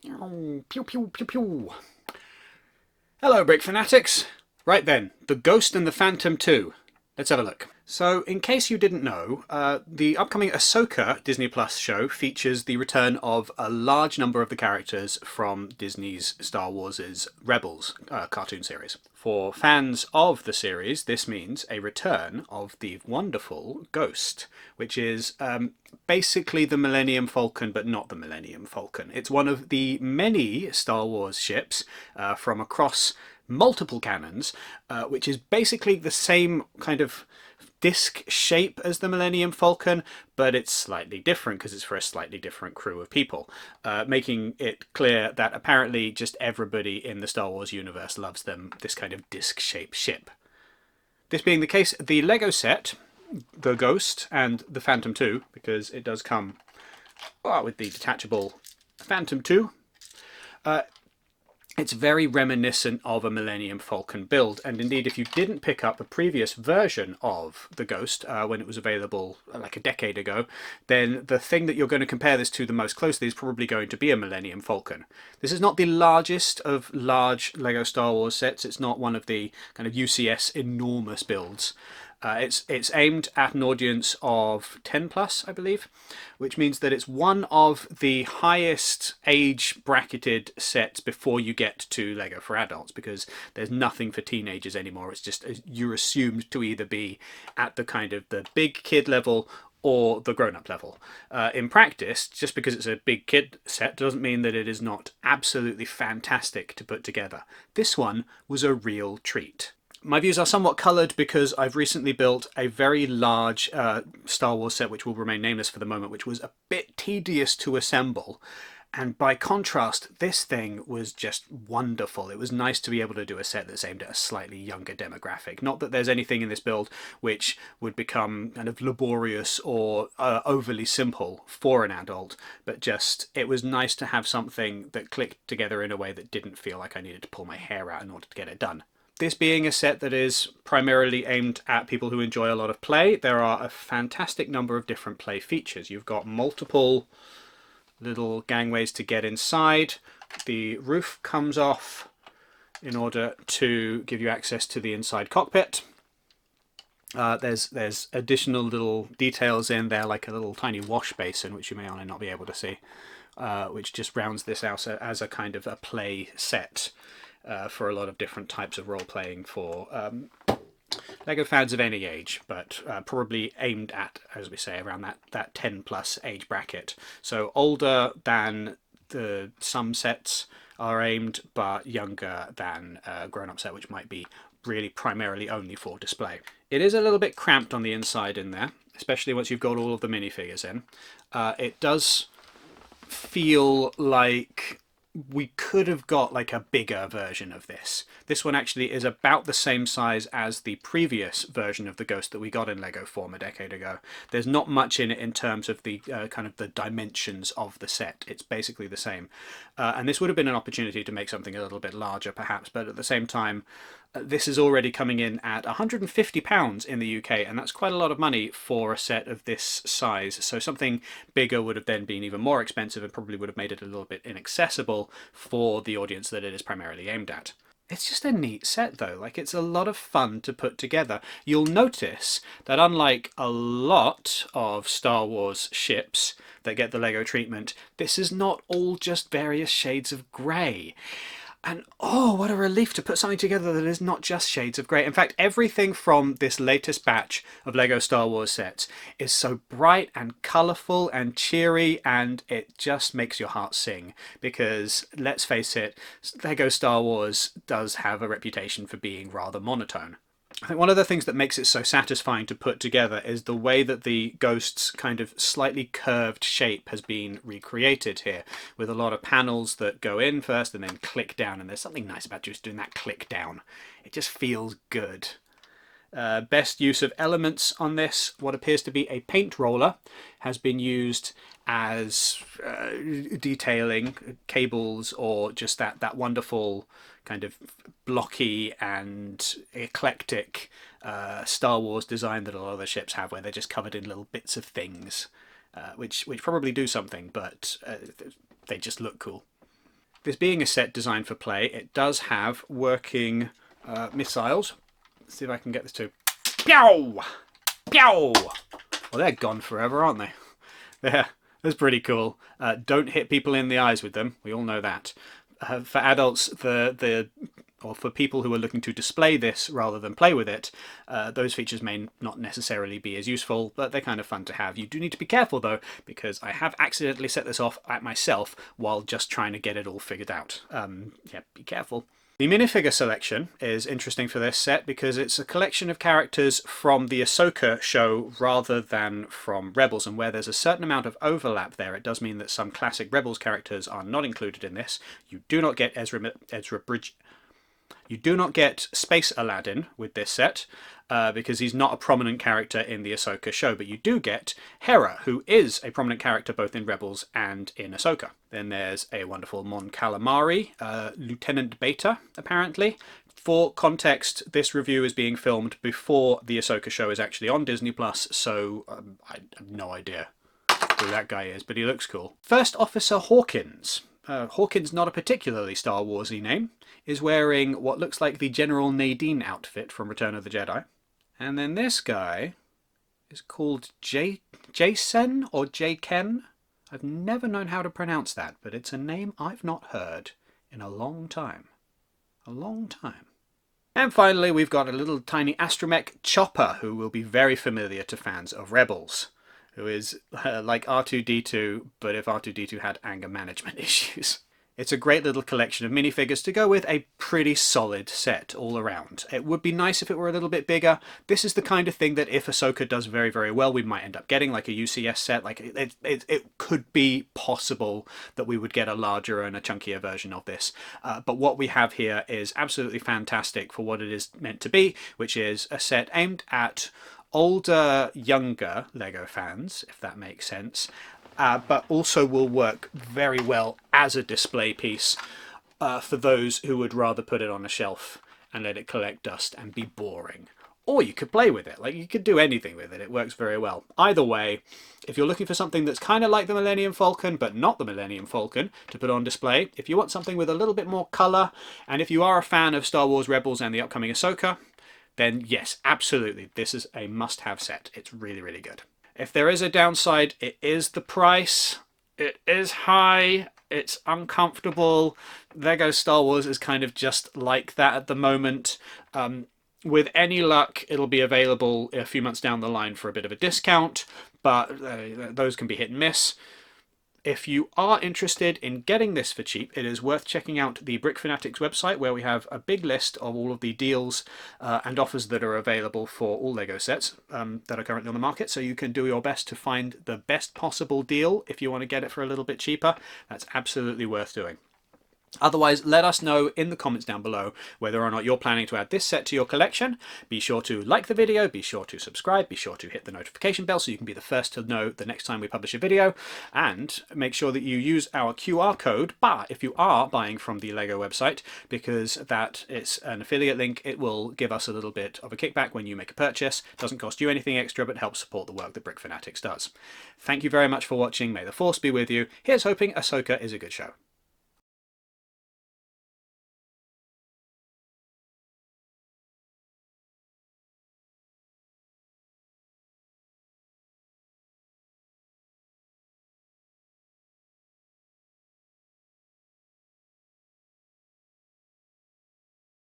Oh, pew pew pew pew. Hello, Brick Fanatics. Right then, The Ghost and the Phantom 2. Let's have a look. So, in case you didn't know, the upcoming Ahsoka Disney Plus show features the return of a large number of the characters from Disney's Star Wars' Rebels cartoon series. For fans of the series, this means a return of the wonderful Ghost, which is basically the Millennium Falcon, but not the Millennium Falcon. It's one of the many Star Wars ships from across multiple canons, which is basically the same kind of disc shape as the Millennium Falcon, but it's slightly different because it's for a slightly different crew of people, making it clear that apparently just everybody in the Star Wars universe loves them, this kind of disc-shaped ship. This being the case, the Lego set, the Ghost and the Phantom 2, because it does come with the detachable Phantom 2, it's very reminiscent of a Millennium Falcon build, and indeed if you didn't pick up a previous version of the Ghost when it was available like a decade ago, then the thing that you're going to compare this to the most closely is probably going to be a Millennium Falcon. This is not the largest of large LEGO Star Wars sets, it's not one of the kind of UCS enormous builds. It's aimed at an audience of 10 plus, I believe, which means that it's one of the highest age bracketed sets before you get to Lego for adults, because there's nothing for teenagers anymore. It's just you're assumed to either be at the kind of the big kid level or the grown-up level. In practice, just because it's a big kid set doesn't mean that it is not absolutely fantastic to put together. This one was a real treat. My views are somewhat coloured because I've recently built a very large Star Wars set which will remain nameless for the moment, which was a bit tedious to assemble. And by contrast, this thing was just wonderful. It was nice to be able to do a set that's aimed at a slightly younger demographic. Not that there's anything in this build which would become kind of laborious or overly simple for an adult, but just it was nice to have something that clicked together in a way that didn't feel like I needed to pull my hair out in order to get it done. This being a set that is primarily aimed at people who enjoy a lot of play, there are a fantastic number of different play features. You've got multiple little gangways to get inside. The roof comes off in order to give you access to the inside cockpit. There's additional little details in there, like a little tiny wash basin, which you may or may not be able to see, which just rounds this out as a kind of a play set. For a lot of different types of role-playing for LEGO fans of any age, but probably aimed at, as we say, around that 10 plus age bracket. So older than some sets are aimed, but younger than a grown-up set, which might be really primarily only for display. It is a little bit cramped on the inside in there, especially once you've got all of the minifigures in. It does feel like we could have got like a bigger version of this. This one actually is about the same size as the previous version of the Ghost that we got in Lego form a decade ago. There's not much in it in terms of the kind of the dimensions of the set. It's basically the same. And this would have been an opportunity to make something a little bit larger perhaps, but at the same time, this is already coming in at £150 in the UK, and that's quite a lot of money for a set of this size. So something bigger would have then been even more expensive and probably would have made it a little bit inaccessible for the audience that it is primarily aimed at. It's just a neat set though, like it's a lot of fun to put together. You'll notice that unlike a lot of Star Wars ships that get the Lego treatment, this is not all just various shades of grey. And oh, what a relief to put something together that is not just shades of grey. In fact, everything from this latest batch of LEGO Star Wars sets is so bright and colourful and cheery, and it just makes your heart sing. Because, let's face it, LEGO Star Wars does have a reputation for being rather monotone. I think one of the things that makes it so satisfying to put together is the way that the Ghost's kind of slightly curved shape has been recreated here, with a lot of panels that go in first and then click down, and there's something nice about just doing that click down. It just feels good. Best use of elements on this, what appears to be a paint roller, has been used as detailing cables, or just that wonderful kind of blocky and eclectic Star Wars design that a lot of the ships have, where they're just covered in little bits of things, which probably do something, but they just look cool. this being a set designed for play, it does have working missiles. Let's see if I can get this to... Pew! Pew! Well, they're gone forever, aren't they? That's pretty cool. Don't hit people in the eyes with them. We all know that. For adults, or for people who are looking to display this rather than play with it, those features may not necessarily be as useful, but they're kind of fun to have. You do need to be careful though, because I have accidentally set this off at myself while just trying to get it all figured out. Yeah, be careful. The minifigure selection is interesting for this set because it's a collection of characters from the Ahsoka show rather than from Rebels, and where there's a certain amount of overlap there, it does mean that some classic Rebels characters are not included in this. You do not get You do not get Space Aladdin with this set because he's not a prominent character in the Ahsoka show, but you do get Hera, who is a prominent character both in Rebels and in Ahsoka. Then there's a wonderful Mon Calamari, Lieutenant Beta, apparently. For context, this review is being filmed before the Ahsoka show is actually on Disney+, so I have no idea who that guy is, but he looks cool. First Officer Hawkins. Hawkins, not a particularly Star Wars-y name, is wearing what looks like the General Nadine outfit from Return of the Jedi. And then this guy is called Jason or Jken. I've never known how to pronounce that, but it's a name I've not heard in a long time. A long time. And finally, we've got a little tiny astromech Chopper, who will be very familiar to fans of Rebels, who is like R2-D2, but if R2-D2 had anger management issues. It's a great little collection of minifigures to go with a pretty solid set all around. It would be nice if it were a little bit bigger. This is the kind of thing that if Ahsoka does very, very well, we might end up getting like a UCS set. Like it could be possible that we would get a larger and a chunkier version of this. But what we have here is absolutely fantastic for what it is meant to be, which is a set aimed at older, younger LEGO fans, if that makes sense. But also will work very well as a display piece for those who would rather put it on a shelf and let it collect dust and be boring. Or you could play with it, like you could do anything with it, it works very well. Either way, if you're looking for something that's kind of like the Millennium Falcon, but not the Millennium Falcon, to put on display, if you want something with a little bit more colour, and if you are a fan of Star Wars Rebels and the upcoming Ahsoka, then yes, absolutely, this is a must-have set. It's really, really good. If there is a downside, it is the price. It is high. It's uncomfortable. LEGO Star Wars is kind of just like that at the moment. With any luck, it'll be available a few months down the line for a bit of a discount, but those can be hit and miss. If you are interested in getting this for cheap, it is worth checking out the Brick Fanatics website, where we have a big list of all of the deals and offers that are available for all LEGO sets that are currently on the market. So you can do your best to find the best possible deal if you want to get it for a little bit cheaper. That's absolutely worth doing. Otherwise, let us know in the comments down below whether or not you're planning to add this set to your collection. Be sure to like the video, be sure to subscribe, be sure to hit the notification bell so you can be the first to know the next time we publish a video, and make sure that you use our QR code if you are buying from the LEGO website, because that it's an affiliate link. It will give us a little bit of a kickback when you make a purchase. It doesn't cost you anything extra, but helps support the work that Brick Fanatics does. Thank you very much for watching. May the Force be with you. Here's hoping Ahsoka is a good show.